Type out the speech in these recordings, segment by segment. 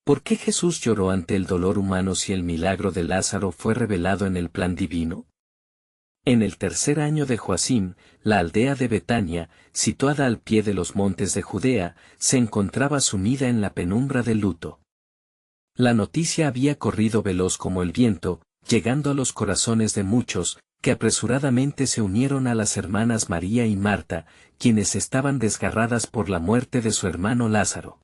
¿Por qué Jesús lloró ante el dolor humano si el milagro de Lázaro fue revelado en el plan divino? En el tercer año de Joacim, la aldea de Betania, situada al pie de los montes de Judea, se encontraba sumida en la penumbra del luto. La noticia había corrido veloz como el viento, llegando a los corazones de muchos, que apresuradamente se unieron a las hermanas María y Marta, quienes estaban desgarradas por la muerte de su hermano Lázaro.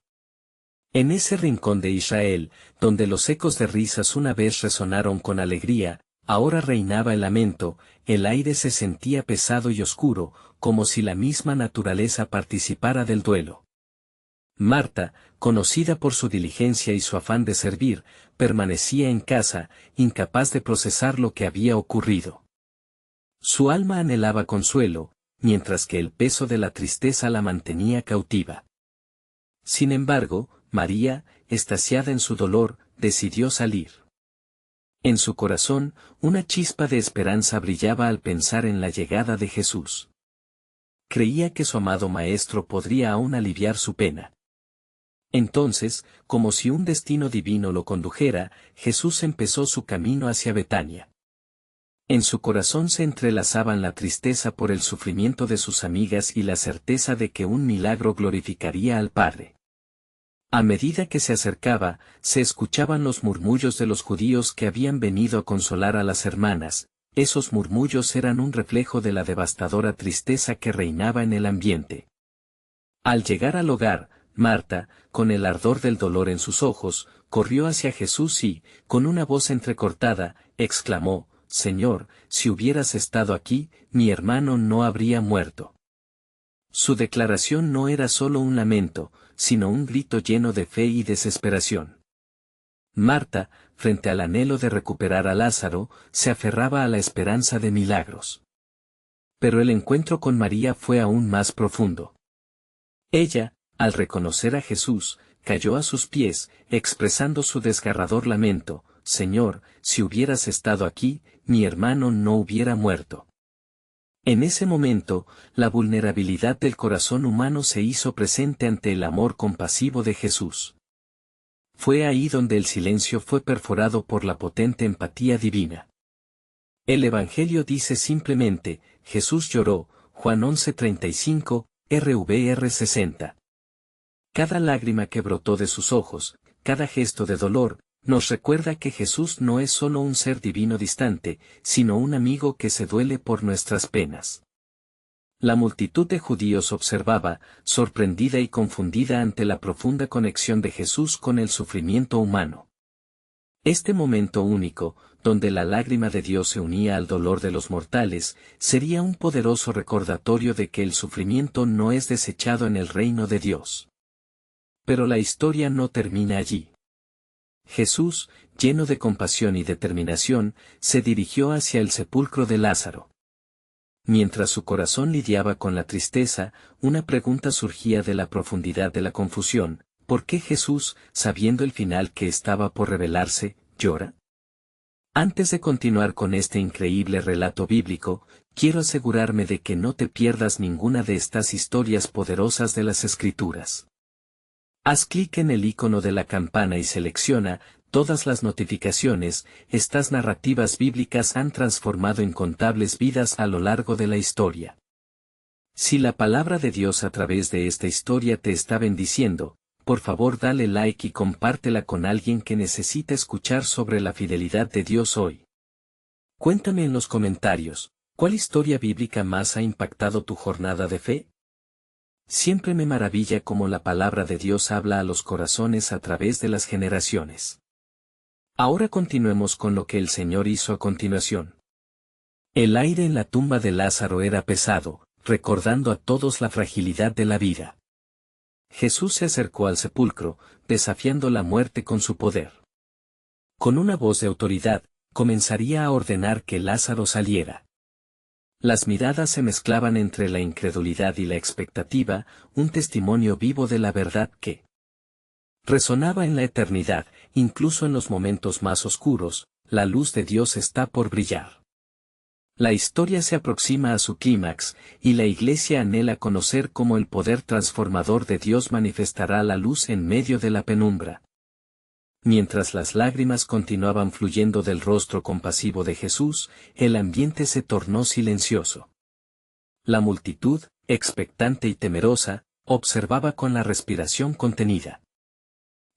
En ese rincón de Israel, donde los ecos de risas una vez resonaron con alegría, ahora reinaba el lamento, el aire se sentía pesado y oscuro, como si la misma naturaleza participara del duelo. Marta, conocida por su diligencia y su afán de servir, permanecía en casa, incapaz de procesar lo que había ocurrido. Su alma anhelaba consuelo, mientras que el peso de la tristeza la mantenía cautiva. Sin embargo, María, extasiada en su dolor, decidió salir. En su corazón, una chispa de esperanza brillaba al pensar en la llegada de Jesús. Creía que su amado Maestro podría aún aliviar su pena. Entonces, como si un destino divino lo condujera, Jesús empezó su camino hacia Betania. En su corazón se entrelazaban la tristeza por el sufrimiento de sus amigas y la certeza de que un milagro glorificaría al Padre. A medida que se acercaba, se escuchaban los murmullos de los judíos que habían venido a consolar a las hermanas. Esos murmullos eran un reflejo de la devastadora tristeza que reinaba en el ambiente. Al llegar al hogar, Marta, con el ardor del dolor en sus ojos, corrió hacia Jesús y, con una voz entrecortada, exclamó: «Señor, si hubieras estado aquí, mi hermano no habría muerto». Su declaración no era solo un lamento, sino un grito lleno de fe y desesperación. Marta, frente al anhelo de recuperar a Lázaro, se aferraba a la esperanza de milagros. Pero el encuentro con María fue aún más profundo. Ella, al reconocer a Jesús, cayó a sus pies, expresando su desgarrador lamento: «Señor, si hubieras estado aquí, mi hermano no hubiera muerto». En ese momento, la vulnerabilidad del corazón humano se hizo presente ante el amor compasivo de Jesús. Fue ahí donde el silencio fue perforado por la potente empatía divina. El Evangelio dice simplemente: Jesús lloró, Juan 11:35, RVR 60. Cada lágrima que brotó de sus ojos, cada gesto de dolor, nos recuerda que Jesús no es solo un ser divino distante, sino un amigo que se duele por nuestras penas. La multitud de judíos observaba, sorprendida y confundida ante la profunda conexión de Jesús con el sufrimiento humano. Este momento único, donde la lágrima de Dios se unía al dolor de los mortales, sería un poderoso recordatorio de que el sufrimiento no es desechado en el reino de Dios. Pero la historia no termina allí. Jesús, lleno de compasión y determinación, se dirigió hacia el sepulcro de Lázaro. Mientras su corazón lidiaba con la tristeza, una pregunta surgía de la profundidad de la confusión: ¿por qué Jesús, sabiendo el final que estaba por revelarse, llora? Antes de continuar con este increíble relato bíblico, quiero asegurarme de que no te pierdas ninguna de estas historias poderosas de las Escrituras. Haz clic en el icono de la campana y selecciona todas las notificaciones. Estas narrativas bíblicas han transformado incontables vidas a lo largo de la historia. Si la palabra de Dios a través de esta historia te está bendiciendo, por favor dale like y compártela con alguien que necesita escuchar sobre la fidelidad de Dios hoy. Cuéntame en los comentarios, ¿cuál historia bíblica más ha impactado tu jornada de fe? Siempre me maravilla cómo la palabra de Dios habla a los corazones a través de las generaciones. Ahora continuemos con lo que el Señor hizo a continuación. El aire en la tumba de Lázaro era pesado, recordando a todos la fragilidad de la vida. Jesús se acercó al sepulcro, desafiando la muerte con su poder. Con una voz de autoridad, comenzaría a ordenar que Lázaro saliera. Las miradas se mezclaban entre la incredulidad y la expectativa, un testimonio vivo de la verdad que resonaba en la eternidad. Incluso en los momentos más oscuros, la luz de Dios está por brillar. La historia se aproxima a su clímax, y la Iglesia anhela conocer cómo el poder transformador de Dios manifestará la luz en medio de la penumbra. Mientras las lágrimas continuaban fluyendo del rostro compasivo de Jesús, el ambiente se tornó silencioso. La multitud, expectante y temerosa, observaba con la respiración contenida.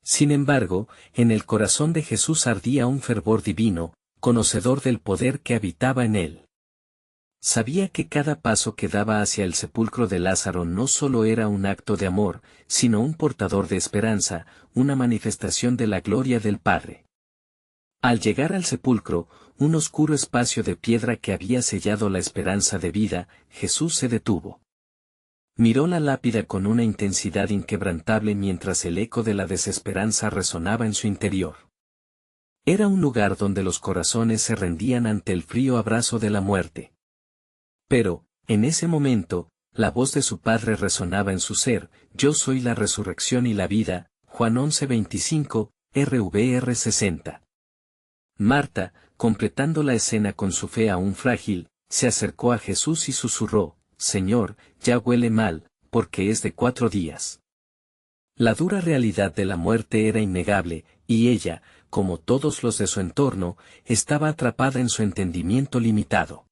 Sin embargo, en el corazón de Jesús ardía un fervor divino, conocedor del poder que habitaba en él. Sabía que cada paso que daba hacia el sepulcro de Lázaro no solo era un acto de amor, sino un portador de esperanza, una manifestación de la gloria del Padre. Al llegar al sepulcro, un oscuro espacio de piedra que había sellado la esperanza de vida, Jesús se detuvo. Miró la lápida con una intensidad inquebrantable mientras el eco de la desesperanza resonaba en su interior. Era un lugar donde los corazones se rendían ante el frío abrazo de la muerte. Pero, en ese momento, la voz de su Padre resonaba en su ser: «Yo soy la resurrección y la vida», Juan 11:25, RVR 60. Marta, completando la escena con su fe aún frágil, se acercó a Jesús y susurró: «Señor, ya huele mal, porque es de 4 días». La dura realidad de la muerte era innegable, y ella, como todos los de su entorno, estaba atrapada en su entendimiento limitado.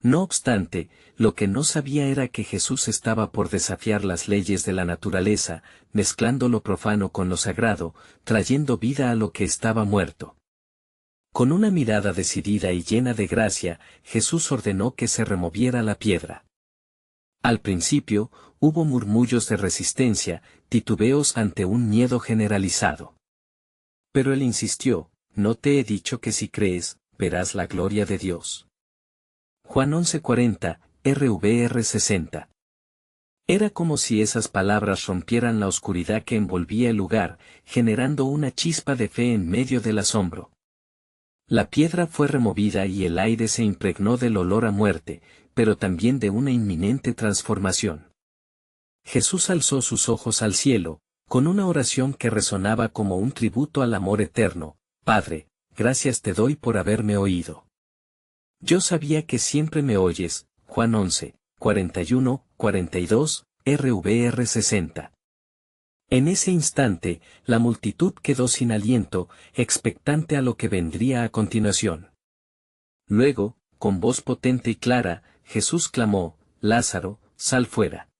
No obstante, lo que no sabía era que Jesús estaba por desafiar las leyes de la naturaleza, mezclando lo profano con lo sagrado, trayendo vida a lo que estaba muerto. Con una mirada decidida y llena de gracia, Jesús ordenó que se removiera la piedra. Al principio, hubo murmullos de resistencia, titubeos ante un miedo generalizado. Pero él insistió: «¿No te he dicho que si crees, verás la gloria de Dios?» Juan 11:40, RVR 60. Era como si esas palabras rompieran la oscuridad que envolvía el lugar, generando una chispa de fe en medio del asombro. La piedra fue removida y el aire se impregnó del olor a muerte, pero también de una inminente transformación. Jesús alzó sus ojos al cielo, con una oración que resonaba como un tributo al amor eterno: «Padre, gracias te doy por haberme oído. Yo sabía que siempre me oyes», Juan 11, 41, 42, RVR 60. En ese instante, la multitud quedó sin aliento, expectante a lo que vendría a continuación. Luego, con voz potente y clara, Jesús clamó: «Lázaro, sal fuera».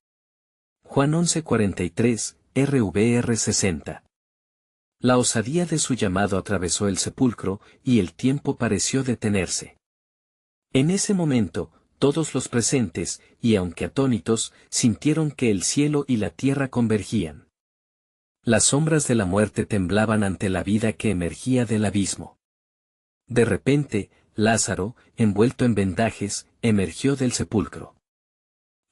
Juan 11:43, RVR 60. La osadía de su llamado atravesó el sepulcro, y el tiempo pareció detenerse. En ese momento, todos los presentes, y aunque atónitos, sintieron que el cielo y la tierra convergían. Las sombras de la muerte temblaban ante la vida que emergía del abismo. De repente, Lázaro, envuelto en vendajes, emergió del sepulcro.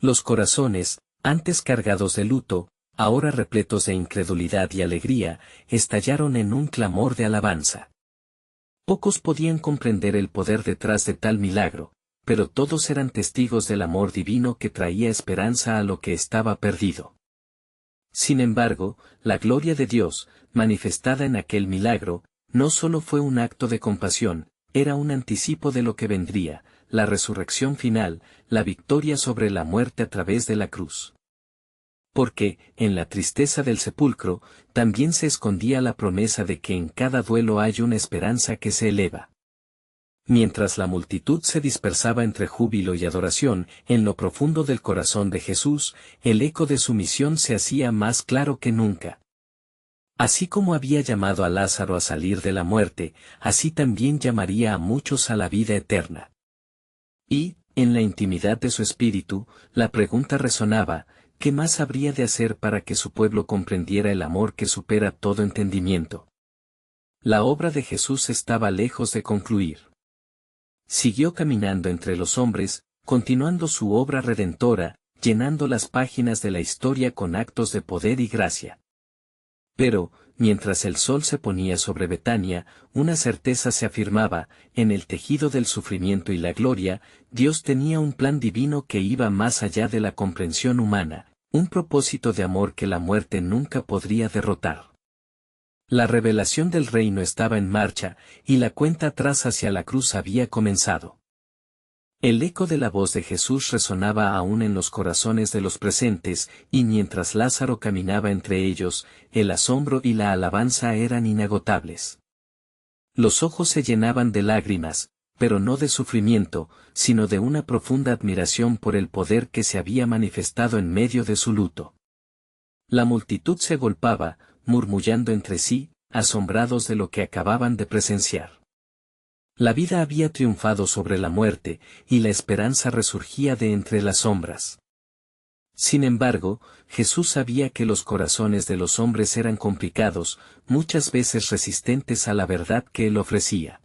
Los corazones, antes cargados de luto, ahora repletos de incredulidad y alegría, estallaron en un clamor de alabanza. Pocos podían comprender el poder detrás de tal milagro, pero todos eran testigos del amor divino que traía esperanza a lo que estaba perdido. Sin embargo, la gloria de Dios, manifestada en aquel milagro, no solo fue un acto de compasión, era un anticipo de lo que vendría: la resurrección final, la victoria sobre la muerte a través de la cruz. Porque, en la tristeza del sepulcro, también se escondía la promesa de que en cada duelo hay una esperanza que se eleva. Mientras la multitud se dispersaba entre júbilo y adoración, en lo profundo del corazón de Jesús, el eco de su misión se hacía más claro que nunca. Así como había llamado a Lázaro a salir de la muerte, así también llamaría a muchos a la vida eterna. Y, en la intimidad de su espíritu, la pregunta resonaba: ¿qué más habría de hacer para que su pueblo comprendiera el amor que supera todo entendimiento? La obra de Jesús estaba lejos de concluir. Siguió caminando entre los hombres, continuando su obra redentora, llenando las páginas de la historia con actos de poder y gracia. Pero, mientras el sol se ponía sobre Betania, una certeza se afirmaba: en el tejido del sufrimiento y la gloria, Dios tenía un plan divino que iba más allá de la comprensión humana, un propósito de amor que la muerte nunca podría derrotar. La revelación del reino estaba en marcha, y la cuenta atrás hacia la cruz había comenzado. El eco de la voz de Jesús resonaba aún en los corazones de los presentes, y mientras Lázaro caminaba entre ellos, el asombro y la alabanza eran inagotables. Los ojos se llenaban de lágrimas, pero no de sufrimiento, sino de una profunda admiración por el poder que se había manifestado en medio de su luto. La multitud se agolpaba, murmullando entre sí, asombrados de lo que acababan de presenciar. La vida había triunfado sobre la muerte, y la esperanza resurgía de entre las sombras. Sin embargo, Jesús sabía que los corazones de los hombres eran complicados, muchas veces resistentes a la verdad que él ofrecía.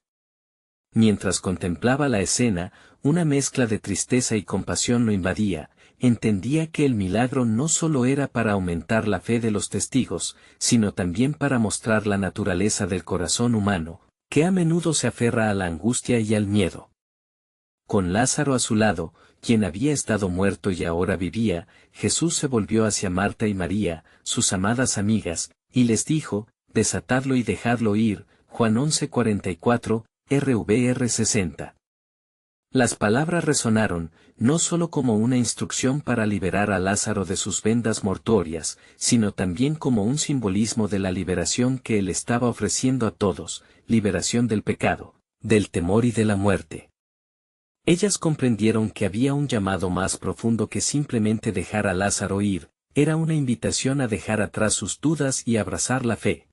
Mientras contemplaba la escena, una mezcla de tristeza y compasión lo invadía. Entendía que el milagro no solo era para aumentar la fe de los testigos, sino también para mostrar la naturaleza del corazón humano, que a menudo se aferra a la angustia y al miedo. Con Lázaro a su lado, quien había estado muerto y ahora vivía, Jesús se volvió hacia Marta y María, sus amadas amigas, y les dijo: «Desatadlo y dejadlo ir». Juan 11:44, RVR 60. Las palabras resonaron, no solo como una instrucción para liberar a Lázaro de sus vendas mortuorias, sino también como un simbolismo de la liberación que él estaba ofreciendo a todos, liberación del pecado, del temor y de la muerte. Ellas comprendieron que había un llamado más profundo que simplemente dejar a Lázaro ir, era una invitación a dejar atrás sus dudas y abrazar la fe.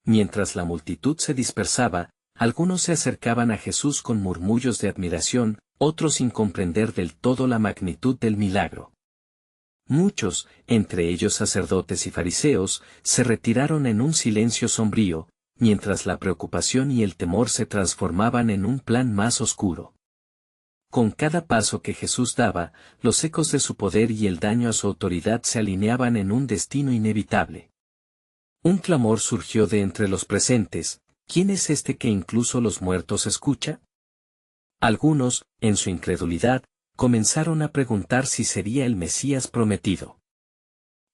Mientras la multitud se dispersaba, algunos se acercaban a Jesús con murmullos de admiración, otros sin comprender del todo la magnitud del milagro. Muchos, entre ellos sacerdotes y fariseos, se retiraron en un silencio sombrío, mientras la preocupación y el temor se transformaban en un plan más oscuro. Con cada paso que Jesús daba, los ecos de su poder y el daño a su autoridad se alineaban en un destino inevitable. Un clamor surgió de entre los presentes: ¿quién es este que incluso los muertos escucha? Algunos, en su incredulidad, comenzaron a preguntar si sería el Mesías prometido.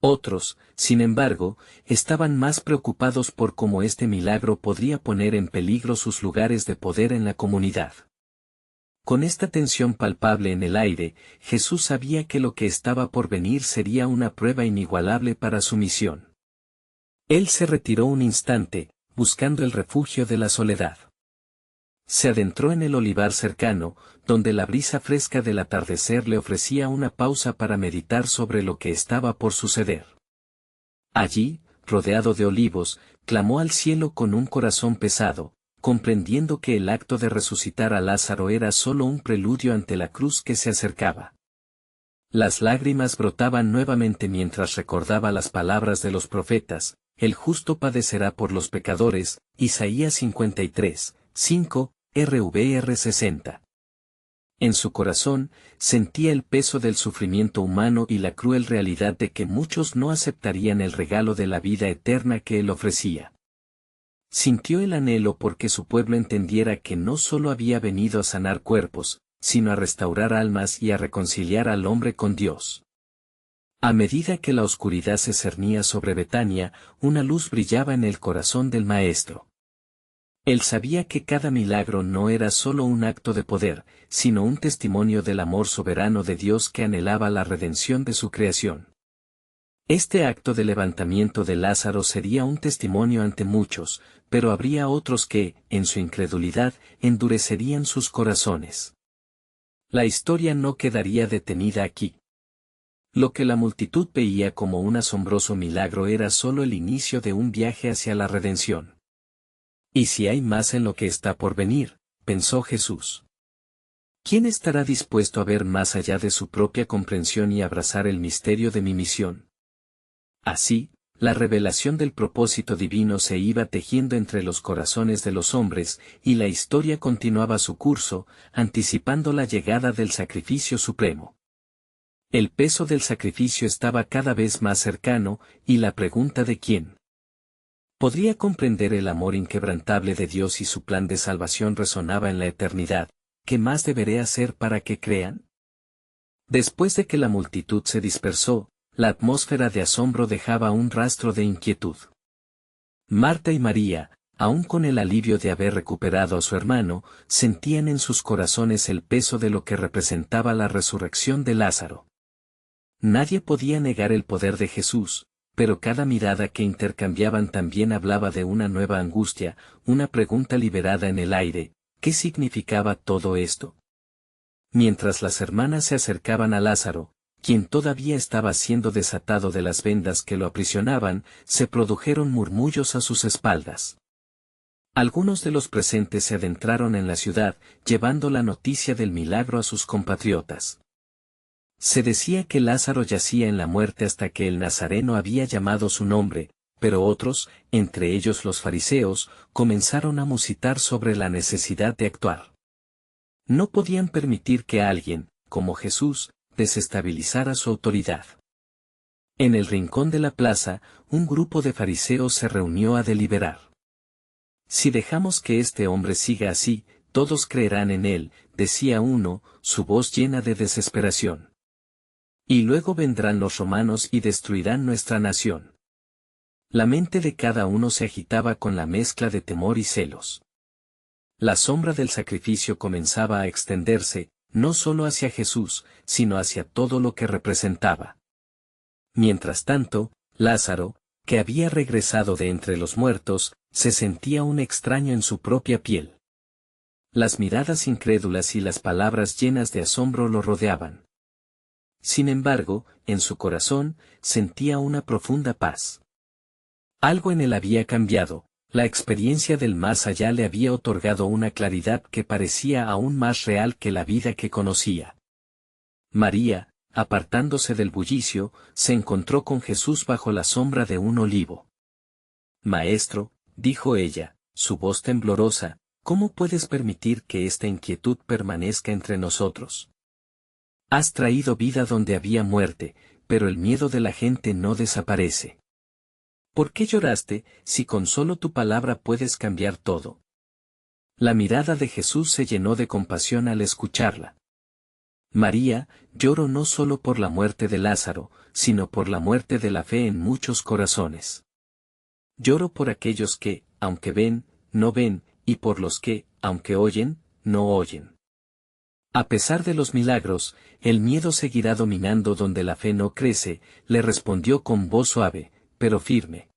Otros, sin embargo, estaban más preocupados por cómo este milagro podría poner en peligro sus lugares de poder en la comunidad. Con esta tensión palpable en el aire, Jesús sabía que lo que estaba por venir sería una prueba inigualable para su misión. Él se retiró un instante, buscando el refugio de la soledad. Se adentró en el olivar cercano, donde la brisa fresca del atardecer le ofrecía una pausa para meditar sobre lo que estaba por suceder. Allí, rodeado de olivos, clamó al cielo con un corazón pesado, comprendiendo que el acto de resucitar a Lázaro era solo un preludio ante la cruz que se acercaba. Las lágrimas brotaban nuevamente mientras recordaba las palabras de los profetas: «El justo padecerá por los pecadores», Isaías 53, 5, RVR 60. En su corazón, sentía el peso del sufrimiento humano y la cruel realidad de que muchos no aceptarían el regalo de la vida eterna que él ofrecía. Sintió el anhelo porque su pueblo entendiera que no solo había venido a sanar cuerpos, sino a restaurar almas y a reconciliar al hombre con Dios. A medida que la oscuridad se cernía sobre Betania, una luz brillaba en el corazón del Maestro. Él sabía que cada milagro no era solo un acto de poder, sino un testimonio del amor soberano de Dios que anhelaba la redención de su creación. Este acto de levantamiento de Lázaro sería un testimonio ante muchos, pero habría otros que, en su incredulidad, endurecerían sus corazones. La historia no quedaría detenida aquí. Lo que la multitud veía como un asombroso milagro era solo el inicio de un viaje hacia la redención. «¿Y si hay más en lo que está por venir?», pensó Jesús. ¿Quién estará dispuesto a ver más allá de su propia comprensión y abrazar el misterio de mi misión? Así, la revelación del propósito divino se iba tejiendo entre los corazones de los hombres, y la historia continuaba su curso, anticipando la llegada del sacrificio supremo. El peso del sacrificio estaba cada vez más cercano, y la pregunta de quién podría comprender el amor inquebrantable de Dios y su plan de salvación resonaba en la eternidad. ¿Qué más deberé hacer para que crean? Después de que la multitud se dispersó, la atmósfera de asombro dejaba un rastro de inquietud. Marta y María, aun con el alivio de haber recuperado a su hermano, sentían en sus corazones el peso de lo que representaba la resurrección de Lázaro. Nadie podía negar el poder de Jesús, pero cada mirada que intercambiaban también hablaba de una nueva angustia, una pregunta liberada en el aire: ¿qué significaba todo esto? Mientras las hermanas se acercaban a Lázaro, quien todavía estaba siendo desatado de las vendas que lo aprisionaban, se produjeron murmullos a sus espaldas. Algunos de los presentes se adentraron en la ciudad, llevando la noticia del milagro a sus compatriotas. Se decía que Lázaro yacía en la muerte hasta que el Nazareno había llamado su nombre, pero otros, entre ellos los fariseos, comenzaron a musitar sobre la necesidad de actuar. No podían permitir que alguien, como Jesús, desestabilizara su autoridad. En el rincón de la plaza, un grupo de fariseos se reunió a deliberar. Si dejamos que este hombre siga así, todos creerán en él, decía uno, su voz llena de desesperación. Y luego vendrán los romanos y destruirán nuestra nación. La mente de cada uno se agitaba con la mezcla de temor y celos. La sombra del sacrificio comenzaba a extenderse, no solo hacia Jesús, sino hacia todo lo que representaba. Mientras tanto, Lázaro, que había regresado de entre los muertos, se sentía un extraño en su propia piel. Las miradas incrédulas y las palabras llenas de asombro lo rodeaban. Sin embargo, en su corazón, sentía una profunda paz. Algo en él había cambiado, la experiencia del más allá le había otorgado una claridad que parecía aún más real que la vida que conocía. María, apartándose del bullicio, se encontró con Jesús bajo la sombra de un olivo. «Maestro», dijo ella, su voz temblorosa, «¿cómo puedes permitir que esta inquietud permanezca entre nosotros? Has traído vida donde había muerte, pero el miedo de la gente no desaparece. ¿Por qué lloraste, si con solo tu palabra puedes cambiar todo?» La mirada de Jesús se llenó de compasión al escucharla. «María, lloro no solo por la muerte de Lázaro, sino por la muerte de la fe en muchos corazones. Lloro por aquellos que, aunque ven, no ven, y por los que, aunque oyen, no oyen. A pesar de los milagros, el miedo seguirá dominando donde la fe no crece», le respondió con voz suave, pero firme.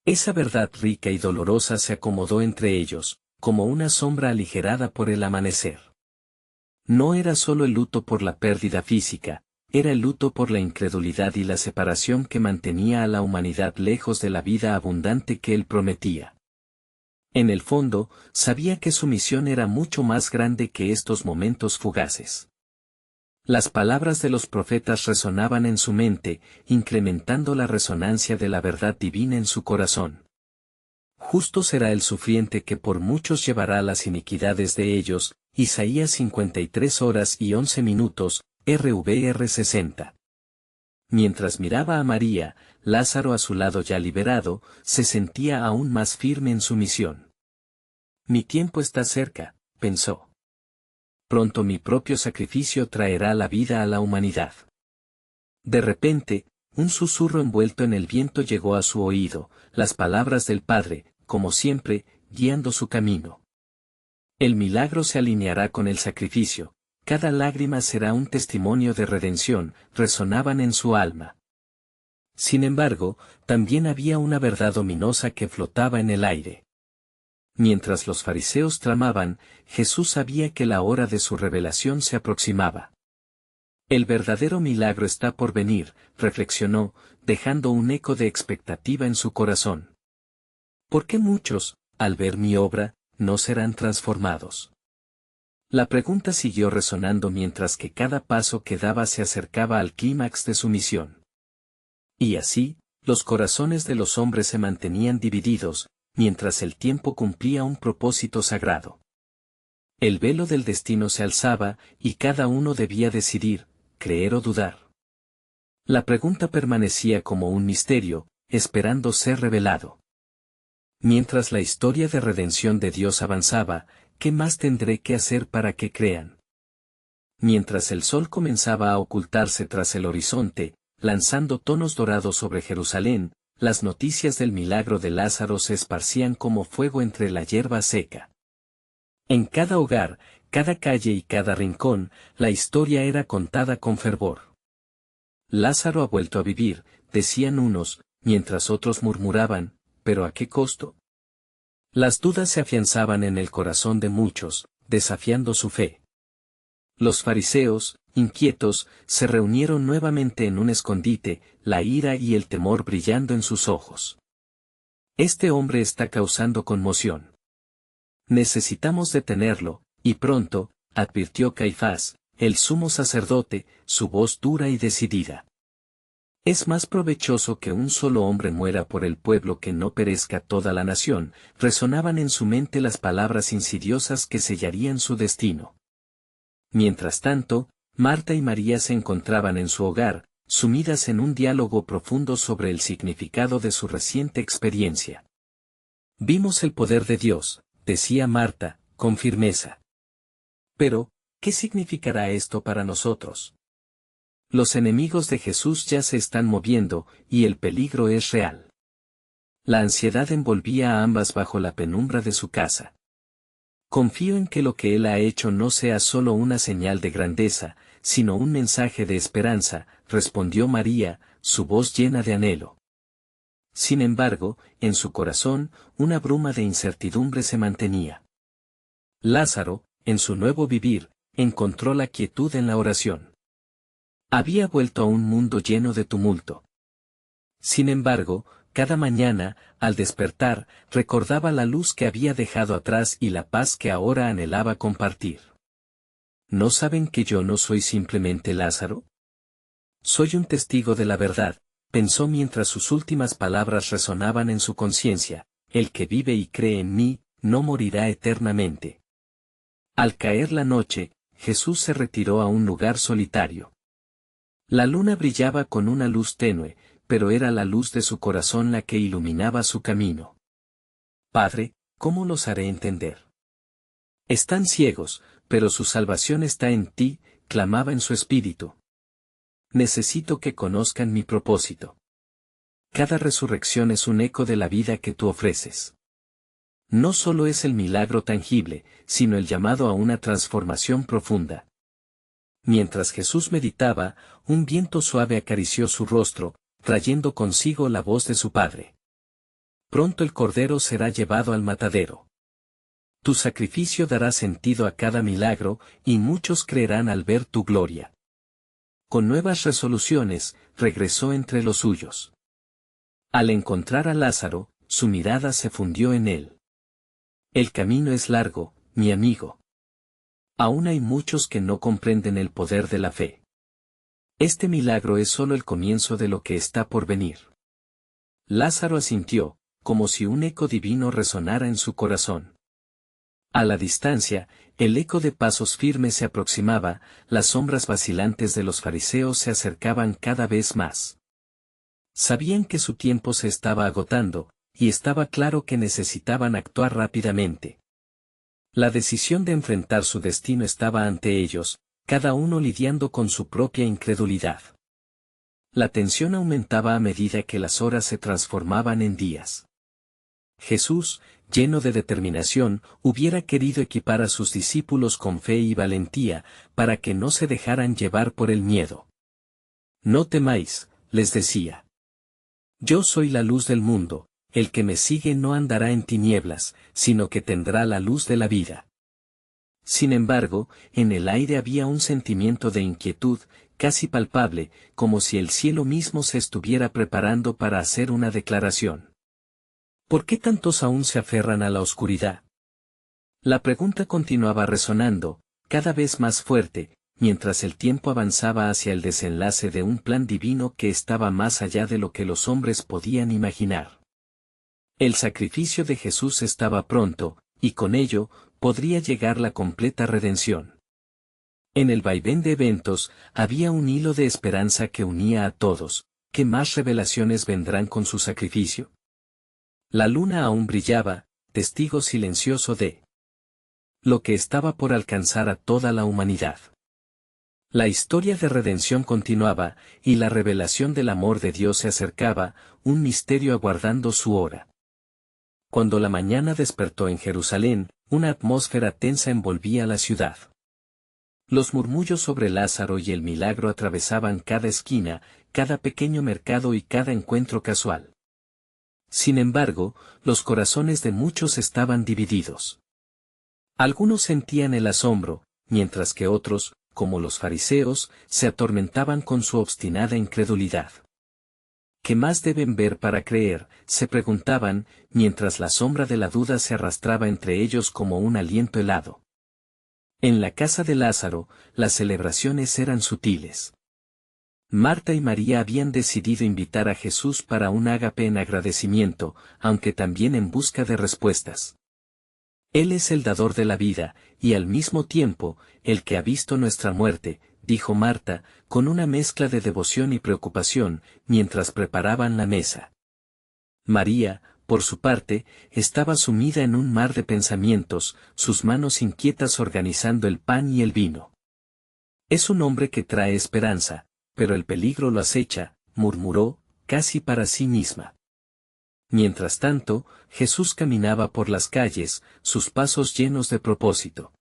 Esa verdad rica y dolorosa se acomodó entre ellos, como una sombra aligerada por el amanecer. No era solo el luto por la pérdida física, era el luto por la incredulidad y la separación que mantenía a la humanidad lejos de la vida abundante que él prometía. En el fondo, sabía que su misión era mucho más grande que estos momentos fugaces. Las palabras de los profetas resonaban en su mente, incrementando la resonancia de la verdad divina en su corazón. Justo será el sufriente que por muchos llevará las iniquidades de ellos, Isaías 53:11, RVR 60. Mientras miraba a María, Lázaro a su lado ya liberado, se sentía aún más firme en su misión. «Mi tiempo está cerca», pensó. «Pronto mi propio sacrificio traerá la vida a la humanidad». De repente, un susurro envuelto en el viento llegó a su oído, las palabras del Padre, como siempre, guiando su camino. «El milagro se alineará con el sacrificio, cada lágrima será un testimonio de redención», resonaban en su alma. Sin embargo, también había una verdad ominosa que flotaba en el aire. Mientras los fariseos tramaban, Jesús sabía que la hora de su revelación se aproximaba. «El verdadero milagro está por venir», reflexionó, dejando un eco de expectativa en su corazón. «¿Por qué muchos, al ver mi obra, no serán transformados?». La pregunta siguió resonando mientras que cada paso que daba se acercaba al clímax de su misión. Y así, los corazones de los hombres se mantenían divididos, mientras el tiempo cumplía un propósito sagrado. El velo del destino se alzaba, y cada uno debía decidir, creer o dudar. La pregunta permanecía como un misterio, esperando ser revelado. Mientras la historia de redención de Dios avanzaba, ¿qué más tendré que hacer para que crean? Mientras el sol comenzaba a ocultarse tras el horizonte, lanzando tonos dorados sobre Jerusalén, las noticias del milagro de Lázaro se esparcían como fuego entre la hierba seca. En cada hogar, cada calle y cada rincón, la historia era contada con fervor. Lázaro ha vuelto a vivir, decían unos, mientras otros murmuraban, ¿pero a qué costo? Las dudas se afianzaban en el corazón de muchos, desafiando su fe. Los fariseos, inquietos, se reunieron nuevamente en un escondite, la ira y el temor brillando en sus ojos. Este hombre está causando conmoción. Necesitamos detenerlo, y pronto, advirtió Caifás, el sumo sacerdote, su voz dura y decidida. Es más provechoso que un solo hombre muera por el pueblo que no perezca toda la nación, resonaban en su mente las palabras insidiosas que sellarían su destino. Mientras tanto, Marta y María se encontraban en su hogar, sumidas en un diálogo profundo sobre el significado de su reciente experiencia. Vimos el poder de Dios, decía Marta, con firmeza. Pero, ¿qué significará esto para nosotros? Los enemigos de Jesús ya se están moviendo, y el peligro es real. La ansiedad envolvía a ambas bajo la penumbra de su casa. Confío en que lo que Él ha hecho no sea solo una señal de grandeza, sino un mensaje de esperanza, respondió María, su voz llena de anhelo. Sin embargo, en su corazón, una bruma de incertidumbre se mantenía. Lázaro, en su nuevo vivir, encontró la quietud en la oración. Había vuelto a un mundo lleno de tumulto. Sin embargo, cada mañana, al despertar, recordaba la luz que había dejado atrás y la paz que ahora anhelaba compartir. ¿No saben que yo no soy simplemente Lázaro? Soy un testigo de la verdad, pensó mientras sus últimas palabras resonaban en su conciencia, el que vive y cree en mí, no morirá eternamente. Al caer la noche, Jesús se retiró a un lugar solitario. La luna brillaba con una luz tenue, pero era la luz de su corazón la que iluminaba su camino. Padre, ¿cómo los haré entender? Están ciegos, pero su salvación está en ti, clamaba en su espíritu. Necesito que conozcan mi propósito. Cada resurrección es un eco de la vida que tú ofreces. No solo es el milagro tangible, sino el llamado a una transformación profunda. Mientras Jesús meditaba, un viento suave acarició su rostro, trayendo consigo la voz de su Padre. Pronto el Cordero será llevado al matadero. Tu sacrificio dará sentido a cada milagro, y muchos creerán al ver tu gloria. Con nuevas resoluciones, regresó entre los suyos. Al encontrar a Lázaro, su mirada se fundió en él. El camino es largo, mi amigo. Aún hay muchos que no comprenden el poder de la fe. Este milagro es solo el comienzo de lo que está por venir. Lázaro asintió, como si un eco divino resonara en su corazón. A la distancia, el eco de pasos firmes se aproximaba, las sombras vacilantes de los fariseos se acercaban cada vez más. Sabían que su tiempo se estaba agotando, y estaba claro que necesitaban actuar rápidamente. La decisión de enfrentar su destino estaba ante ellos, cada uno lidiando con su propia incredulidad. La tensión aumentaba a medida que las horas se transformaban en días. Jesús, lleno de determinación, hubiera querido equipar a sus discípulos con fe y valentía, para que no se dejaran llevar por el miedo. No temáis, les decía. Yo soy la luz del mundo. El que me sigue no andará en tinieblas, sino que tendrá la luz de la vida. Sin embargo, en el aire había un sentimiento de inquietud, casi palpable, como si el cielo mismo se estuviera preparando para hacer una declaración. ¿Por qué tantos aún se aferran a la oscuridad? La pregunta continuaba resonando, cada vez más fuerte, mientras el tiempo avanzaba hacia el desenlace de un plan divino que estaba más allá de lo que los hombres podían imaginar. El sacrificio de Jesús estaba pronto, y con ello, podría llegar la completa redención. En el vaivén de eventos, había un hilo de esperanza que unía a todos. ¿Qué más revelaciones vendrán con su sacrificio? La luna aún brillaba, testigo silencioso de lo que estaba por alcanzar a toda la humanidad. La historia de redención continuaba, y la revelación del amor de Dios se acercaba, un misterio aguardando su hora. Cuando la mañana despertó en Jerusalén, una atmósfera tensa envolvía la ciudad. Los murmullos sobre Lázaro y el milagro atravesaban cada esquina, cada pequeño mercado y cada encuentro casual. Sin embargo, los corazones de muchos estaban divididos. Algunos sentían el asombro, mientras que otros, como los fariseos, se atormentaban con su obstinada incredulidad. ¿Qué más deben ver para creer?, se preguntaban, mientras la sombra de la duda se arrastraba entre ellos como un aliento helado. En la casa de Lázaro, las celebraciones eran sutiles. Marta y María habían decidido invitar a Jesús para un ágape en agradecimiento, aunque también en busca de respuestas. Él es el dador de la vida, y al mismo tiempo, el que ha visto nuestra muerte, dijo Marta, con una mezcla de devoción y preocupación, mientras preparaban la mesa. María, por su parte, estaba sumida en un mar de pensamientos, sus manos inquietas organizando el pan y el vino. Es un hombre que trae esperanza, pero el peligro lo acecha, murmuró, casi para sí misma. Mientras tanto, Jesús caminaba por las calles, sus pasos llenos de propósito.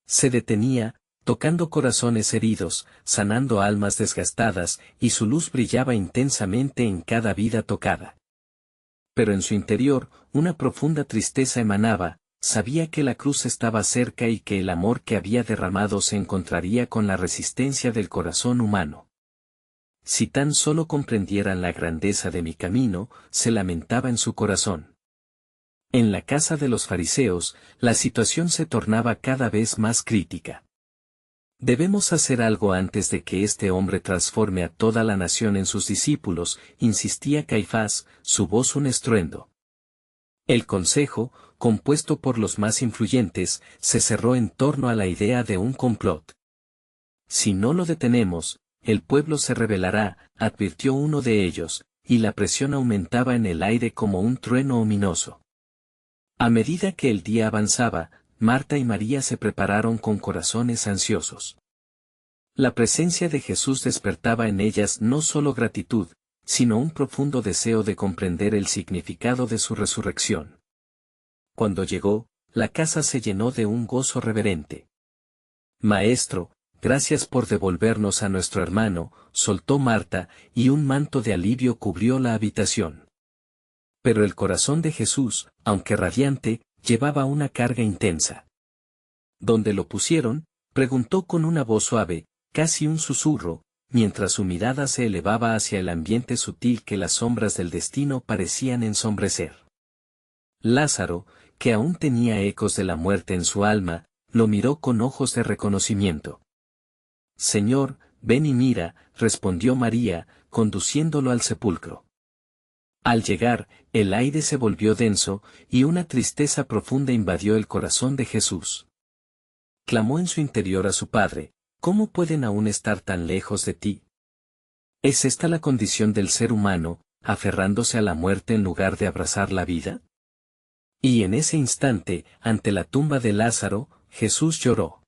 Se detenía, tocando corazones heridos, sanando almas desgastadas, y su luz brillaba intensamente en cada vida tocada. Pero en su interior, una profunda tristeza emanaba, sabía que la cruz estaba cerca y que el amor que había derramado se encontraría con la resistencia del corazón humano. Si tan solo comprendieran la grandeza de mi camino, se lamentaba en su corazón. En la casa de los fariseos, la situación se tornaba cada vez más crítica. Debemos hacer algo antes de que este hombre transforme a toda la nación en sus discípulos, insistía Caifás, su voz un estruendo. El consejo, compuesto por los más influyentes, se cerró en torno a la idea de un complot. Si no lo detenemos, el pueblo se rebelará, advirtió uno de ellos, y la presión aumentaba en el aire como un trueno ominoso. A medida que el día avanzaba, Marta y María se prepararon con corazones ansiosos. La presencia de Jesús despertaba en ellas no solo gratitud, sino un profundo deseo de comprender el significado de su resurrección. Cuando llegó, la casa se llenó de un gozo reverente. Maestro, gracias por devolvernos a nuestro hermano, soltó Marta, y un manto de alivio cubrió la habitación. Pero el corazón de Jesús, aunque radiante, llevaba una carga intensa. ¿Dónde lo pusieron?, preguntó con una voz suave, casi un susurro, mientras su mirada se elevaba hacia el ambiente sutil que las sombras del destino parecían ensombrecer. Lázaro, que aún tenía ecos de la muerte en su alma, lo miró con ojos de reconocimiento. Señor, ven y mira, respondió María, conduciéndolo al sepulcro. Al llegar, el aire se volvió denso, y una tristeza profunda invadió el corazón de Jesús. Clamó en su interior a su Padre, ¿cómo pueden aún estar tan lejos de ti? ¿Es esta la condición del ser humano, aferrándose a la muerte en lugar de abrazar la vida? Y en ese instante, ante la tumba de Lázaro, Jesús lloró.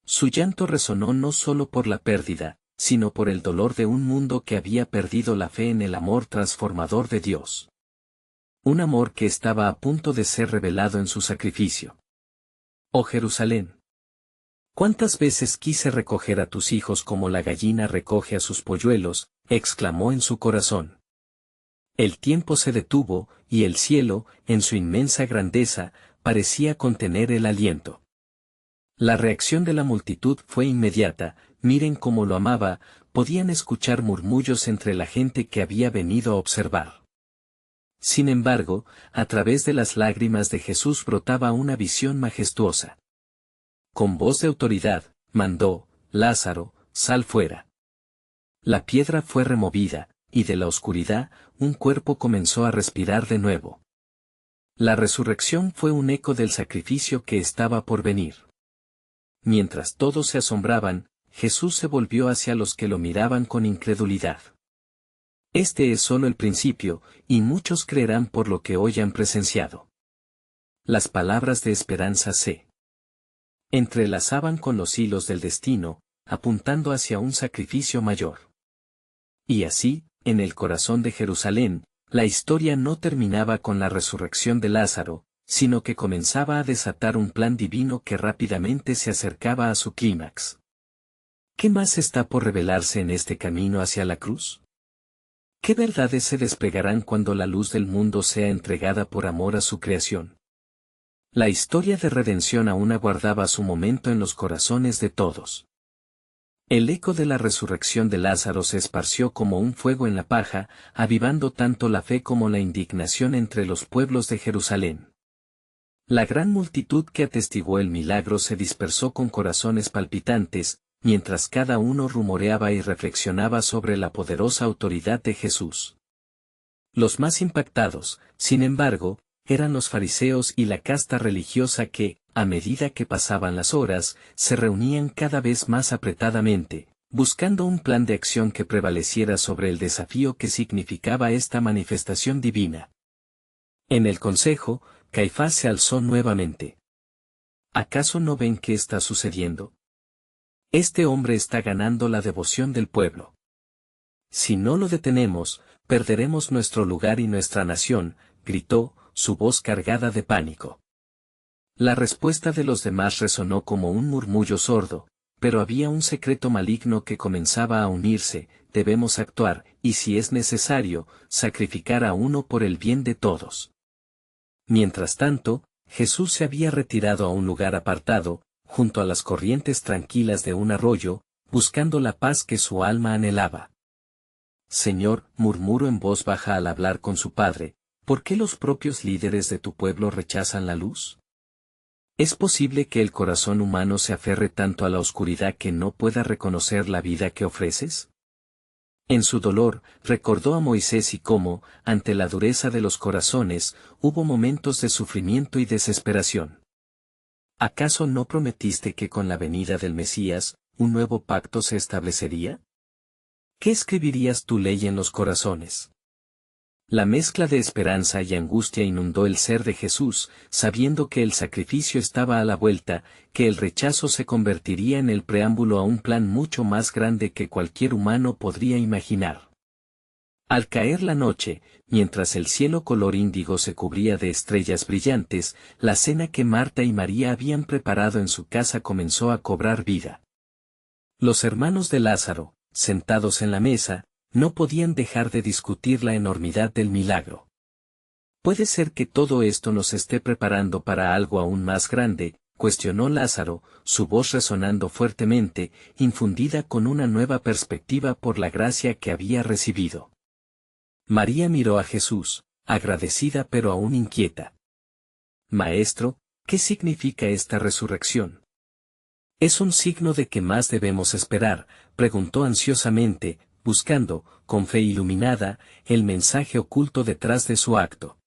Su llanto resonó no solo por la pérdida, sino por el dolor de un mundo que había perdido la fe en el amor transformador de Dios. Un amor que estaba a punto de ser revelado en su sacrificio. Oh Jerusalén. ¿Cuántas veces quise recoger a tus hijos como la gallina recoge a sus polluelos?, exclamó en su corazón. El tiempo se detuvo, y el cielo, en su inmensa grandeza, parecía contener el aliento. La reacción de la multitud fue inmediata, miren cómo lo amaba, podían escuchar murmullos entre la gente que había venido a observar. Sin embargo, a través de las lágrimas de Jesús brotaba una visión majestuosa. Con voz de autoridad, mandó, Lázaro, sal fuera. La piedra fue removida, y de la oscuridad, un cuerpo comenzó a respirar de nuevo. La resurrección fue un eco del sacrificio que estaba por venir. Mientras todos se asombraban, Jesús se volvió hacia los que lo miraban con incredulidad. Este es solo el principio, y muchos creerán por lo que hoy han presenciado. Las palabras de esperanza se entrelazaban con los hilos del destino, apuntando hacia un sacrificio mayor. Y así, en el corazón de Jerusalén, la historia no terminaba con la resurrección de Lázaro, sino que comenzaba a desatar un plan divino que rápidamente se acercaba a su clímax. ¿Qué más está por revelarse en este camino hacia la cruz? ¿Qué verdades se desplegarán cuando la luz del mundo sea entregada por amor a su creación? La historia de redención aún aguardaba su momento en los corazones de todos. El eco de la resurrección de Lázaro se esparció como un fuego en la paja, avivando tanto la fe como la indignación entre los pueblos de Jerusalén. La gran multitud que atestiguó el milagro se dispersó con corazones palpitantes, mientras cada uno rumoreaba y reflexionaba sobre la poderosa autoridad de Jesús. Los más impactados, sin embargo, eran los fariseos y la casta religiosa que, a medida que pasaban las horas, se reunían cada vez más apretadamente, buscando un plan de acción que prevaleciera sobre el desafío que significaba esta manifestación divina. En el consejo, Caifás se alzó nuevamente. ¿Acaso no ven qué está sucediendo? Este hombre está ganando la devoción del pueblo. Si no lo detenemos, perderemos nuestro lugar y nuestra nación, gritó, su voz cargada de pánico. La respuesta de los demás resonó como un murmullo sordo, pero había un secreto maligno que comenzaba a unirse: debemos actuar, y si es necesario, sacrificar a uno por el bien de todos. Mientras tanto, Jesús se había retirado a un lugar apartado, junto a las corrientes tranquilas de un arroyo, buscando la paz que su alma anhelaba. Señor, murmuró en voz baja al hablar con su padre, ¿por qué los propios líderes de tu pueblo rechazan la luz? ¿Es posible que el corazón humano se aferre tanto a la oscuridad que no pueda reconocer la vida que ofreces? En su dolor, recordó a Moisés y cómo, ante la dureza de los corazones, hubo momentos de sufrimiento y desesperación. ¿Acaso no prometiste que con la venida del Mesías, un nuevo pacto se establecería? ¿Qué escribirías tu ley en los corazones? La mezcla de esperanza y angustia inundó el ser de Jesús, sabiendo que el sacrificio estaba a la vuelta, que el rechazo se convertiría en el preámbulo a un plan mucho más grande que cualquier humano podría imaginar. Al caer la noche, mientras el cielo color índigo se cubría de estrellas brillantes, la cena que Marta y María habían preparado en su casa comenzó a cobrar vida. Los hermanos de Lázaro, sentados en la mesa, no podían dejar de discutir la enormidad del milagro. ¿Puede ser que todo esto nos esté preparando para algo aún más grande?, cuestionó Lázaro, su voz resonando fuertemente, infundida con una nueva perspectiva por la gracia que había recibido. María miró a Jesús, agradecida pero aún inquieta. Maestro, ¿qué significa esta resurrección? ¿Es un signo de que más debemos esperar?, preguntó ansiosamente, buscando, con fe iluminada, el mensaje oculto detrás de su acto.